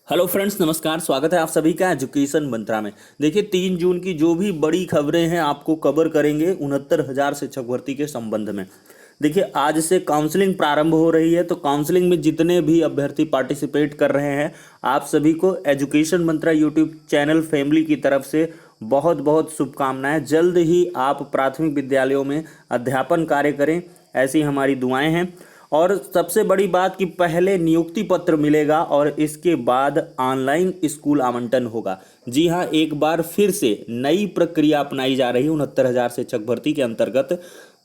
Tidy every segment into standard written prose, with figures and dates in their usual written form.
Hello friends, नमस्कार। स्वागत है आप सभी का एजुकेशन मंत्रा में। देखिए, 3 जून की जो भी बड़ी खबरें हैं आपको कवर करेंगे 69,000 शिक्षक भर्ती के संबंध में। देखिए, आज से काउंसलिंग प्रारंभ हो रही है, तो काउंसलिंग में जितने भी अभ्यर्थी पार्टिसिपेट कर रहे हैं आप सभी को एजुकेशन मंत्रा यूट्यूब चैनल फैमिली की तरफ से बहुत बहुत शुभकामनाएं। जल्द ही आप प्राथमिक विद्यालयों में अध्यापन कार्य करें, ऐसी हमारी दुआएं हैं। और सबसे बड़ी बात कि पहले नियुक्ति पत्र मिलेगा और इसके बाद ऑनलाइन स्कूल आवंटन होगा। जी हाँ, एक बार फिर से नई प्रक्रिया अपनाई जा रही है 69,000 शिक्षक भर्ती के अंतर्गत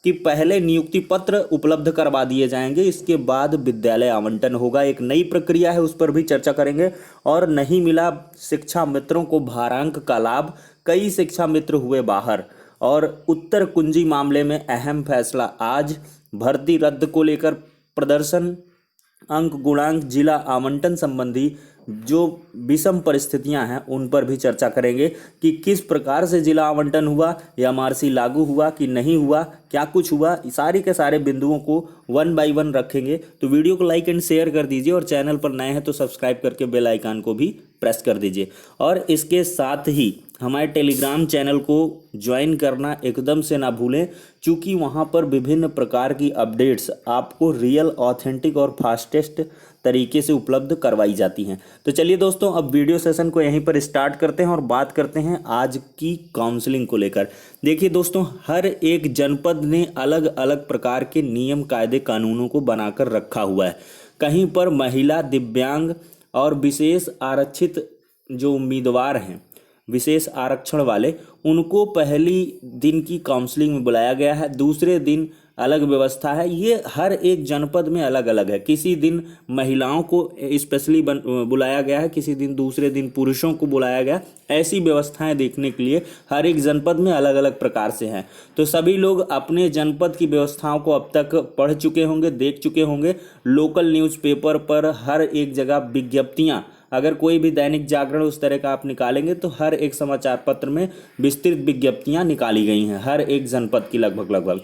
कि पहले नियुक्ति पत्र उपलब्ध करवा दिए जाएंगे, इसके बाद विद्यालय आवंटन होगा। एक नई प्रक्रिया है, उस पर भी चर्चा करेंगे। और नहीं मिला शिक्षा मित्रों को भारांक का लाभ, कई शिक्षा मित्र हुए बाहर। और उत्तर कुंजी मामले में अहम फैसला आज, भर्ती रद्द को लेकर प्रदर्शन, अंक गुणांक, जिला आवंटन संबंधी जो विषम परिस्थितियां हैं उन पर भी चर्चा करेंगे कि किस प्रकार से जिला आवंटन हुआ, एमआरसी लागू हुआ कि नहीं हुआ, क्या कुछ हुआ। सारे के सारे बिंदुओं को 1 बाय 1 रखेंगे। तो वीडियो को लाइक एंड शेयर कर दीजिए और चैनल पर नए हैं तो सब्सक्राइब करके बेल आइकन को भी प्रेस कर दीजिए। और इसके साथ ही हमारे टेलीग्राम चैनल को ज्वाइन करना एकदम से ना भूलें, क्योंकि वहाँ पर विभिन्न प्रकार की अपडेट्स आपको रियल, ऑथेंटिक और फास्टेस्ट तरीके से उपलब्ध करवाई जाती हैं। तो चलिए दोस्तों, अब वीडियो सेशन को यहीं पर स्टार्ट करते हैं और बात करते हैं आज की काउंसलिंग को लेकर। देखिए दोस्तों, हर एक जनपद ने अलग अलग प्रकार के नियम, कायदे, कानूनों को बनाकर रखा हुआ है। कहीं पर महिला, दिव्यांग और विशेष आरक्षित जो उम्मीदवार हैं, विशेष आरक्षण वाले, उनको पहली दिन की काउंसलिंग में बुलाया गया है। दूसरे दिन अलग व्यवस्था है। ये हर एक जनपद में अलग अलग है। किसी दिन महिलाओं को स्पेशली बुलाया गया है, किसी दिन दूसरे दिन पुरुषों को बुलाया गया। ऐसी व्यवस्थाएं देखने के लिए हर एक जनपद में अलग अलग प्रकार से हैं। तो सभी लोग अपने जनपद की व्यवस्थाओं को अब तक पढ़ चुके होंगे, देख चुके होंगे। लोकल न्यूज़पेपर पर हर एक जगह विज्ञप्तियाँ, अगर कोई भी दैनिक जागरण उस तरह का आप निकालेंगे तो हर एक समाचार पत्र में विस्तृत विज्ञप्तियां निकाली गई हैं, हर एक जनपद की लगभग।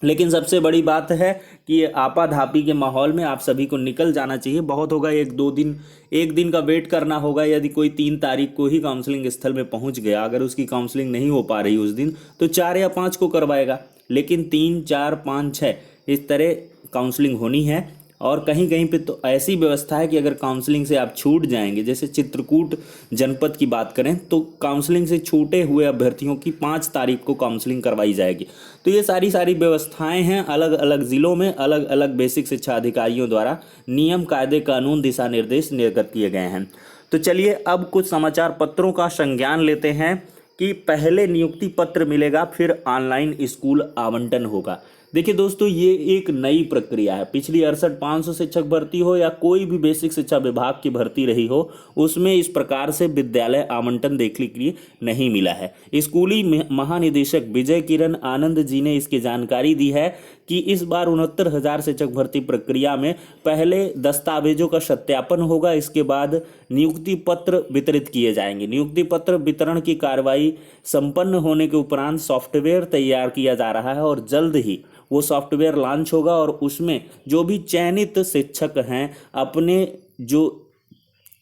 लेकिन सबसे बड़ी बात है कि ये आपाधापी के माहौल में आप सभी को निकल जाना चाहिए। बहुत होगा 1-2 दिन, एक दिन का वेट करना होगा। यदि कोई 3 तारीख को ही काउंसलिंग स्थल में पहुंच गया, अगर उसकी काउंसलिंग नहीं हो पा रही उस दिन, तो 4 या 5 को करवाएगा। लेकिन 3, 4, 5, 6 इस तरह काउंसलिंग होनी है। और कहीं कहीं पे तो ऐसी व्यवस्था है कि अगर काउंसलिंग से आप छूट जाएंगे, जैसे चित्रकूट जनपद की बात करें तो काउंसलिंग से छूटे हुए अभ्यर्थियों की 5 तारीख को काउंसलिंग करवाई जाएगी। तो ये सारी व्यवस्थाएं हैं। अलग अलग ज़िलों में अलग अलग बेसिक शिक्षा अधिकारियों द्वारा नियम, कायदे, कानून, दिशा निर्देश निर्गत किए गए हैं। तो चलिए अब कुछ समाचार पत्रों का संज्ञान लेते हैं कि पहले नियुक्ति पत्र मिलेगा, फिर ऑनलाइन स्कूल आवंटन होगा। देखिए दोस्तों, ये एक नई प्रक्रिया है। पिछली 68,500 शिक्षक भर्ती हो या कोई भी बेसिक शिक्षा विभाग की भर्ती रही हो, उसमें इस प्रकार से विद्यालय आवंटन देखने के लिए नहीं मिला है। स्कूली महानिदेशक विजय किरण आनंद जी ने इसकी जानकारी दी है कि इस बार 69,000 शिक्षक भर्ती प्रक्रिया में पहले दस्तावेजों का सत्यापन होगा, इसके बाद नियुक्ति पत्र वितरित किए जाएंगे। नियुक्ति पत्र वितरण की कार्रवाई संपन्न होने के उपरांत सॉफ्टवेयर तैयार किया जा रहा है और जल्द ही वो सॉफ्टवेयर लॉन्च होगा और उसमें जो भी चयनित शिक्षक हैं अपने जो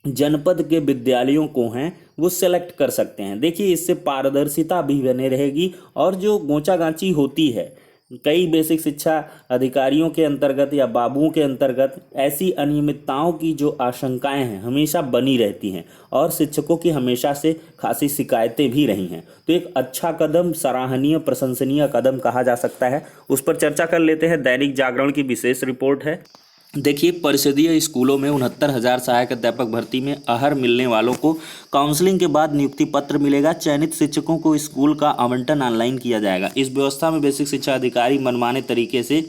जनपद के विद्यालयों को हैं वो सेलेक्ट कर सकते हैं। देखिए, इससे पारदर्शिता भी बने रहेगी और जो गोंचागांची होती है कई बेसिक शिक्षा अधिकारियों के अंतर्गत या बाबुओं के अंतर्गत, ऐसी अनियमितताओं की जो आशंकाएं हैं हमेशा बनी रहती हैं और शिक्षकों की हमेशा से खासी शिकायतें भी रही हैं। तो एक अच्छा कदम, सराहनीय, प्रशंसनीय कदम कहा जा सकता है। उस पर चर्चा कर लेते हैं। दैनिक जागरण की विशेष रिपोर्ट है। देखिए, परिषदीय स्कूलों में 69,000 सहायक अध्यापक भर्ती में अहर मिलने वालों को काउंसलिंग के बाद नियुक्ति पत्र मिलेगा। चयनित शिक्षकों को स्कूल का आवंटन ऑनलाइन किया जाएगा। इस व्यवस्था में बेसिक शिक्षा अधिकारी मनमाने तरीके से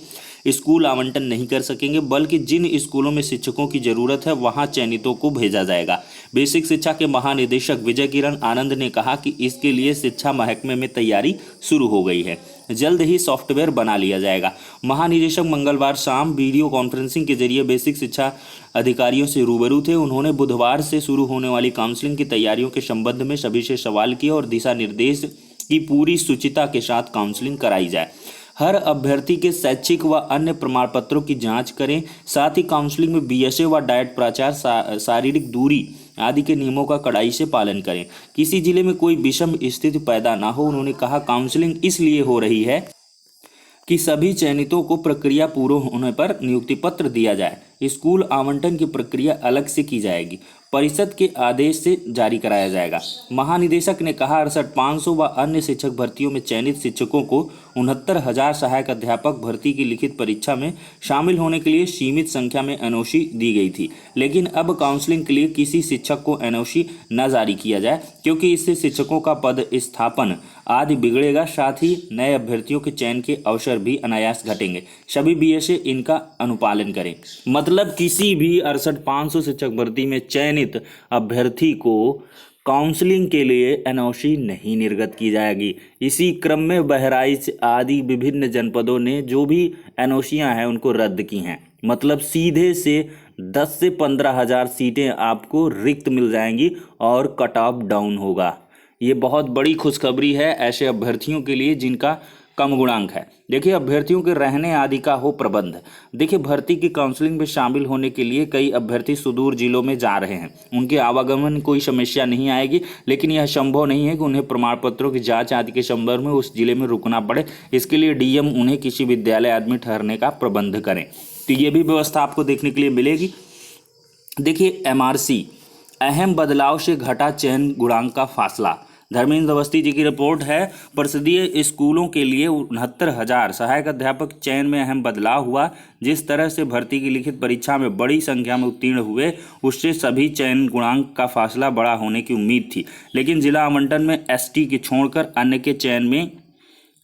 स्कूल आवंटन नहीं कर सकेंगे, बल्कि जिन स्कूलों में शिक्षकों की जरूरत है वहां चयनितों को भेजा जाएगा। बेसिक शिक्षा के महानिदेशक विजय किरण आनंद ने कहा कि इसके लिए शिक्षा महकमे में तैयारी शुरू हो गई है, जल्द ही सॉफ्टवेयर बना लिया जाएगा। महानिदेशक मंगलवार शाम वीडियो कॉन्फ्रेंसिंग के जरिए बेसिक शिक्षा अधिकारियों से रूबरू थे। उन्होंने बुधवार से शुरू होने वाली काउंसलिंग की तैयारियों के संबंध में सभी से सवाल किए और दिशा निर्देश की पूरी शुचिता के साथ काउंसलिंग कराई जाए। हर अभ्यर्थी के शैक्षिक व अन्य प्रमाण पत्रों की जांच करें। साथ ही काउंसलिंग में बीएसए व डाइट प्रचार, शारीरिक दूरी आदि के नियमों का कड़ाई से पालन करें। किसी जिले में कोई विषम स्थिति पैदा ना हो। उन्होंने कहा काउंसलिंग इसलिए हो रही है कि सभी चयनितों को प्रक्रिया पूर्ण होने पर नियुक्ति पत्र दिया जाए। स्कूल आवंटन की प्रक्रिया अलग से की जाएगी, परिषद के आदेश से जारी कराया जाएगा। महानिदेशक ने कहा 68,500 व अन्य शिक्षक भर्तियों में चयनित शिक्षकों को 69,000 सहायक अध्यापक भर्ती की लिखित परीक्षा में शामिल होने के लिए सीमित संख्या में एनओसी दी गई थी, लेकिन अब काउंसलिंग के लिए किसी शिक्षक को एनओसी न जारी किया जाए, क्योंकि इससे शिक्षकों का पद स्थापन आदि बिगड़ेगा। साथ ही नए अभ्यर्थियों के चयन के अवसर भी अनायास घटेंगे। सभी बीएसए इनका अनुपालन करें। मतलब किसी भी 68,500 शिक्षक भर्ती में चयनित अभ्यर्थी को काउंसलिंग के लिए एनओसी नहीं निर्गत की जाएगी। इसी क्रम में बहराइच आदि विभिन्न जनपदों ने जो भी एनओसियां हैं उनको रद्द की हैं। मतलब सीधे से 10 से 15,000 सीटें आपको रिक्त मिल जाएंगी और कट ऑफ डाउन होगा। ये बहुत बड़ी खुशखबरी है ऐसे अभ्यर्थियों के लिए जिनका कम गुणांक है। देखिए, अभ्यर्थियों के रहने आदि का हो प्रबंध। देखिए, भर्ती की काउंसलिंग में शामिल होने के लिए कई अभ्यर्थी सुदूर जिलों में जा रहे हैं। उनके आवागमन कोई समस्या नहीं आएगी, लेकिन यह संभव नहीं है कि उन्हें प्रमाण पत्रों की जांच आदि के संदर्भ में उस जिले में रुकना पड़े। इसके लिए डीएम उन्हें किसी विद्यालय आदि में ठहरने का प्रबंध करें। तो ये भी व्यवस्था आपको देखने के लिए मिलेगी। देखिए, एमआरसी अहम बदलाव से घटा चयन गुणांक का फासला। धर्मेंद्र अवस्थी जी की रिपोर्ट है। परिषदीय स्कूलों के लिए 69,000 सहायक अध्यापक चयन में अहम बदलाव हुआ। जिस तरह से भर्ती की लिखित परीक्षा में बड़ी संख्या में उत्तीर्ण हुए, उससे सभी चयन गुणांक का फासला बड़ा होने की उम्मीद थी, लेकिन जिला आवंटन में एसटी के छोड़कर अन्य के चयन में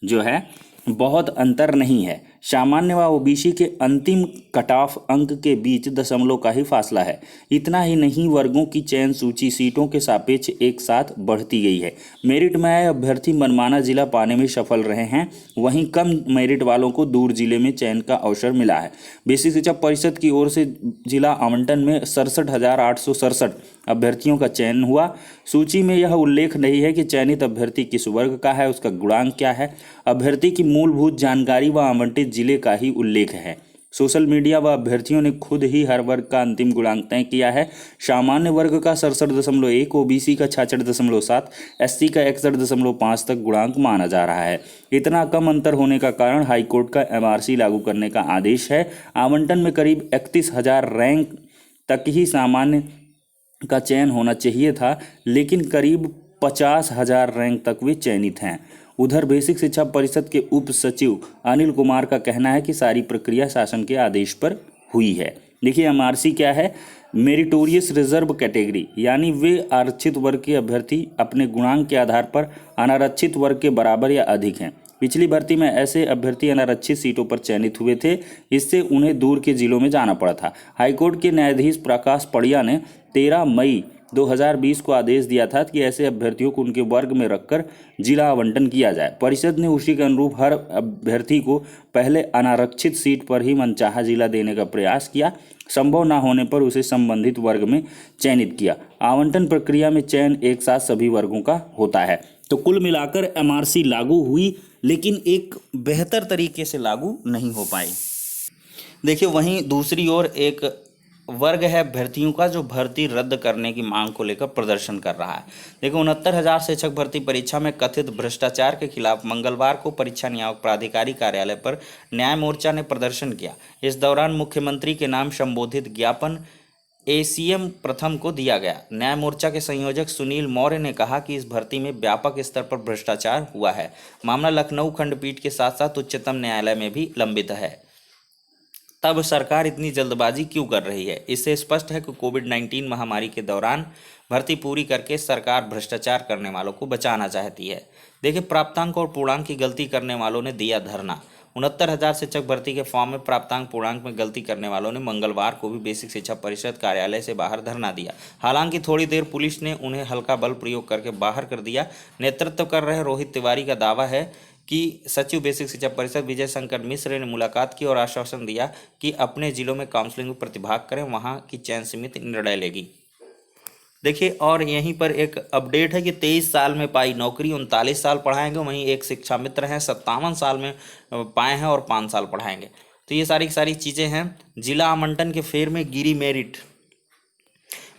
जो है बहुत अंतर नहीं है। सामान्य व ओबीसी के अंतिम कट ऑफ अंक के बीच दशमलव का ही फासला है। इतना ही नहीं, वर्गों की चयन सूची सीटों के सापेक्ष एक साथ बढ़ती गई है। मेरिट में आए अभ्यर्थी मनमाना जिला पाने में सफल रहे हैं, वहीं कम मेरिट वालों को दूर जिले में चयन का अवसर मिला है। बेसिक शिक्षा परिषद की ओर से जिला आवंटन में 67,867 अभ्यर्थियों का चयन हुआ। सूची में यह उल्लेख नहीं है कि चयनित अभ्यर्थी किस वर्ग का है, उसका गुणांक क्या है। अभ्यर्थी की मूलभूत जानकारी व आवंटित जिले का ही उल्लेख है। सोशल मीडिया व अभ्यर्थियों ने खुद ही हर वर्ग का अंतिम गुणांक तय किया है। सामान्य वर्ग का 67.1, ओबीसी का 66.7, एससी का 61.5 तक गुणांक माना जा रहा है। इतना कम अंतर होने का कारण हाईकोर्ट का एमआरसी लागू करने का आदेश है। आवंटन में करीब 31,000 रैंक तक ही सामान्य का चयन होना चाहिए था, लेकिन करीब 50,000 रैंक तक वे चयनित हैं। उधर बेसिक शिक्षा परिषद के उप सचिव अनिल कुमार का कहना है कि सारी प्रक्रिया शासन के आदेश पर हुई है। देखिए, एमआरसी क्या है? मेरिटोरियस रिजर्व कैटेगरी, यानी वे आरक्षित वर्ग के अभ्यर्थी अपने गुणांक के आधार पर अनारक्षित वर्ग के बराबर या अधिक हैं। पिछली भर्ती में ऐसे अभ्यर्थी अनारक्षित सीटों पर चयनित हुए थे, इससे उन्हें दूर के जिलों में जाना पड़ा था। हाईकोर्ट के न्यायाधीश प्रकाश पड़िया ने 13 मई 2020 को आदेश दिया था कि ऐसे अभ्यर्थियों को उनके वर्ग में रखकर जिला आवंटन किया जाए। परिषद ने उसी के अनुरूप हर अभ्यर्थी को पहले अनारक्षित सीट पर ही मनचाहा जिला देने का प्रयास किया। संभव न होने पर उसे संबंधित वर्ग में चयनित किया। आवंटन प्रक्रिया में चयन एक साथ सभी वर्गों का होता है। तो कुल मिलाकर एमआरसी लागू हुई, लेकिन एक बेहतर तरीके से लागू नहीं हो पाई। देखिए, वहीं दूसरी ओर एक वर्ग है अभ्यर्थियों का जो भर्ती रद्द करने की मांग को लेकर प्रदर्शन कर रहा है। देखो, 69,000 शिक्षक भर्ती परीक्षा में कथित भ्रष्टाचार के खिलाफ मंगलवार को परीक्षा नियामक प्राधिकारी कार्यालय पर न्याय मोर्चा ने प्रदर्शन किया। इस दौरान मुख्यमंत्री के नाम संबोधित ज्ञापन एसीएम प्रथम को दिया गया। न्याय मोर्चा के संयोजक सुनील मौर्य ने कहा कि इस भर्ती में व्यापक स्तर पर भ्रष्टाचार हुआ है। मामला लखनऊ खंडपीठ के साथ साथ उच्चतम न्यायालय में भी लंबित है। तब सरकार इतनी जल्दबाजी क्यों कर रही है? इससे स्पष्ट है कि कोविड-19 महामारी के दौरान भर्ती पूरी करके सरकार भ्रष्टाचार करने वालों को बचाना चाहती है। देखिए, प्राप्तांक और पूर्णांक की गलती करने वालों ने दिया धरना। 69,000 शिक्षक भर्ती के फॉर्म में प्राप्तांक पूर्णांक में गलती करने वालों ने मंगलवार को भी बेसिक शिक्षा परिषद कार्यालय से बाहर धरना दिया। हालांकि थोड़ी देर पुलिस ने उन्हें हल्का बल प्रयोग करके बाहर कर दिया। नेतृत्व कर रहे रोहित तिवारी का दावा है कि सचिव बेसिक शिक्षा परिषद विजय शंकर मिश्र ने मुलाकात की और आश्वासन दिया कि अपने जिलों में काउंसलिंग में प्रतिभाग करें, वहां की चयन समिति निर्णय लेगी। देखिए, और यहीं पर एक अपडेट है कि 23 साल में पाई नौकरी 39 साल पढ़ाएंगे। वहीं एक शिक्षा मित्र हैं 57 साल में पाए हैं और 5 साल पढ़ाएंगे। तो ये सारी चीज़ें हैं। जिला आवंटन के फेर में गिरी मेरिट।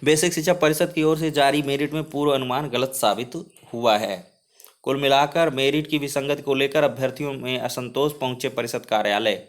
बेसिक शिक्षा परिषद की ओर से जारी मेरिट में पूर्व अनुमान गलत साबित हुआ है। कुल मिलाकर मेरिट की विसंगति को लेकर अभ्यर्थियों में असंतोष पहुंचे परिषद कार्यालय।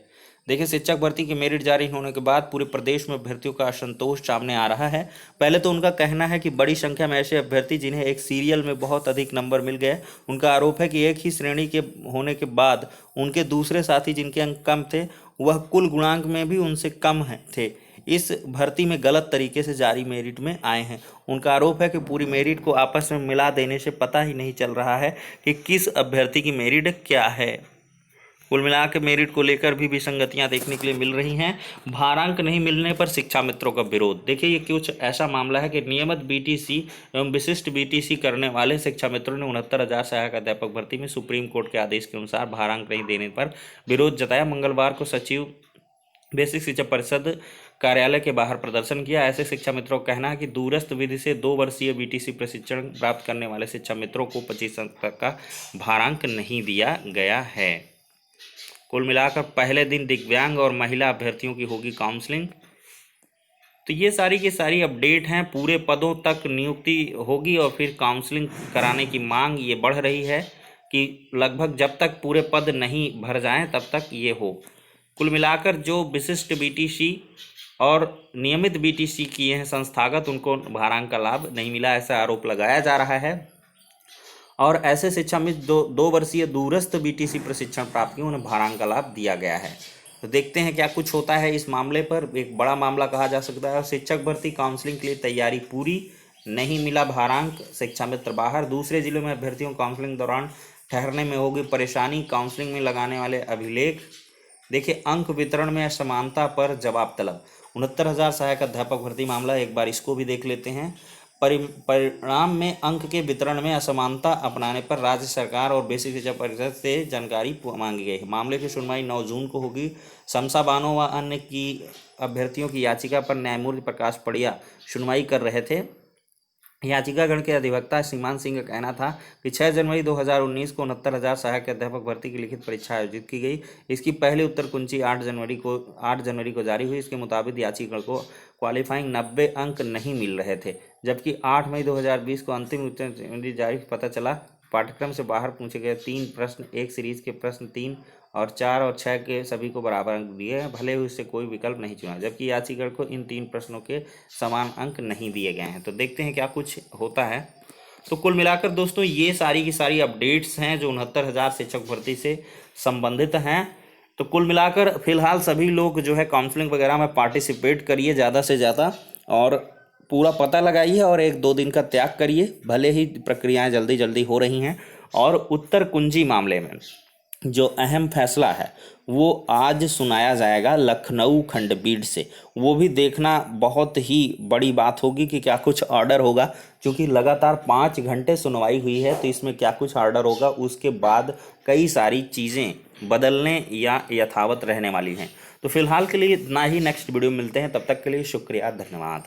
देखिए, शिक्षक भर्ती की मेरिट जारी होने के बाद पूरे प्रदेश में अभ्यर्थियों का असंतोष सामने आ रहा है। पहले तो उनका कहना है कि बड़ी संख्या में ऐसे अभ्यर्थी जिन्हें एक सीरियल में बहुत अधिक नंबर मिल गए। उनका आरोप है कि एक ही श्रेणी के होने के बाद उनके दूसरे साथी जिनके अंक कम थे वह कुल गुणांक में भी उनसे कम थे। इस भर्ती में गलत तरीके से जारी मेरिट में आए हैं। उनका आरोप है कि पूरी मेरिट को आपस में मिला देने से पता ही नहीं चल रहा है कि किस अभ्यर्थी की मेरिट क्या है। कुल मिलाकर मेरिट को लेकर भी विसंगतियां देखने के लिए मिल रही हैं। भारांक नहीं मिलने पर शिक्षा मित्रों का विरोध। देखिए, ये कुछ ऐसा मामला है कि नियमित बीटीसी एवं विशिष्ट बीटीसी करने वाले शिक्षा मित्रों ने 69,000 सहायक अध्यापक भर्ती में सुप्रीम कोर्ट के आदेश के अनुसार भारांक नहीं देने पर विरोध जताया। मंगलवार को सचिव बेसिक शिक्षा परिषद कार्यालय के बाहर प्रदर्शन किया। ऐसे शिक्षा मित्रों का कहना है कि दूरस्थ विधि से 2 वर्षीय बीटीसी प्रशिक्षण प्राप्त करने वाले शिक्षा मित्रों को 25 तक का भारांक नहीं दिया गया है। कुल मिलाकर पहले दिन दिव्यांग और महिला अभ्यर्थियों की होगी काउंसलिंग। तो ये सारी की सारी अपडेट हैं। पूरे पदों तक नियुक्ति होगी और फिर काउंसलिंग कराने की मांग ये बढ़ रही है कि लगभग जब तक पूरे पद नहीं भर जाएं तब तक ये हो। कुल मिलाकर जो विशिष्ट बीटीसी और नियमित बीटीसी किए हैं संस्थागत, उनको भारांक का लाभ नहीं मिला, ऐसा आरोप लगाया जा रहा है। और ऐसे शिक्षा में 2 वर्षीय दूरस्थ बीटीसी प्रशिक्षण प्राप्त किए उन्हें भारांक का लाभ दिया गया है। तो देखते हैं क्या कुछ होता है इस मामले पर। एक बड़ा मामला कहा जा सकता है। और शिक्षक भर्ती काउंसलिंग के लिए तैयारी पूरी, नहीं मिला भारांक, शिक्षा मित्र बाहर। दूसरे जिलों में अभ्यर्थियों काउंसलिंग दौरान ठहरने में होगी परेशानी, काउंसलिंग में लगाने वाले अभिलेख। देखिए, अंक वितरण में असमानता पर जवाब तलब। 69,000 सहायक अध्यापक भर्ती मामला, एक बार इसको भी देख लेते हैं। परिणाम में अंक के वितरण में असमानता अपनाने पर राज्य सरकार और बेसिक शिक्षा परिषद से जानकारी मांगी गई है। मामले की सुनवाई 9 जून को होगी। शमसा बानो व अन्य की अभ्यर्थियों की याचिका पर न्यायमूर्ति प्रकाश पड़िया सुनवाई कर रहे थे। याचिकागण के अधिवक्ता सीमान सिंह का कहना था कि 6 जनवरी 2019 को 69,000 सहायक अध्यापक भर्ती की लिखित परीक्षा आयोजित की गई। इसकी पहली उत्तर कुंजी 8 जनवरी को जारी हुई। इसके मुताबिक याचिकागण को क्वालिफाइंग 90 अंक नहीं मिल रहे थे, जबकि 8 मई 2020 को अंतिम उत्तर जारी पता चला। पाठ्यक्रम से बाहर पूछे गए 3 प्रश्न, एक सीरीज के प्रश्न 3 और 4 और 6 के सभी को बराबर अंक दिए हैं, भले ही उससे कोई विकल्प नहीं चुना, जबकि याचिका को इन 3 प्रश्नों के समान अंक नहीं दिए गए हैं। तो देखते हैं क्या कुछ होता है। तो कुल मिलाकर दोस्तों ये सारी की सारी अपडेट्स हैं जो 69,000 शिक्षक भर्ती से संबंधित हैं। तो कुल मिलाकर फिलहाल सभी लोग जो है काउंसलिंग वगैरह में पार्टिसिपेट करिए ज़्यादा से ज़्यादा और पूरा पता लगाइए और 1-2 दिन का त्याग करिए, भले ही प्रक्रियाएं जल्दी जल्दी हो रही हैं। और उत्तर कुंजी मामले में जो अहम फैसला है वो आज सुनाया जाएगा लखनऊ खंडपीठ से। वो भी देखना बहुत ही बड़ी बात होगी कि क्या कुछ ऑर्डर होगा, क्योंकि लगातार 5 घंटे सुनवाई हुई है। तो इसमें क्या कुछ ऑर्डर होगा, उसके बाद कई सारी चीज़ें बदलने या यथावत रहने वाली हैं। तो फिलहाल के लिए इतना ही, नेक्स्ट वीडियो में मिलते हैं, तब तक के लिए शुक्रिया, धन्यवाद।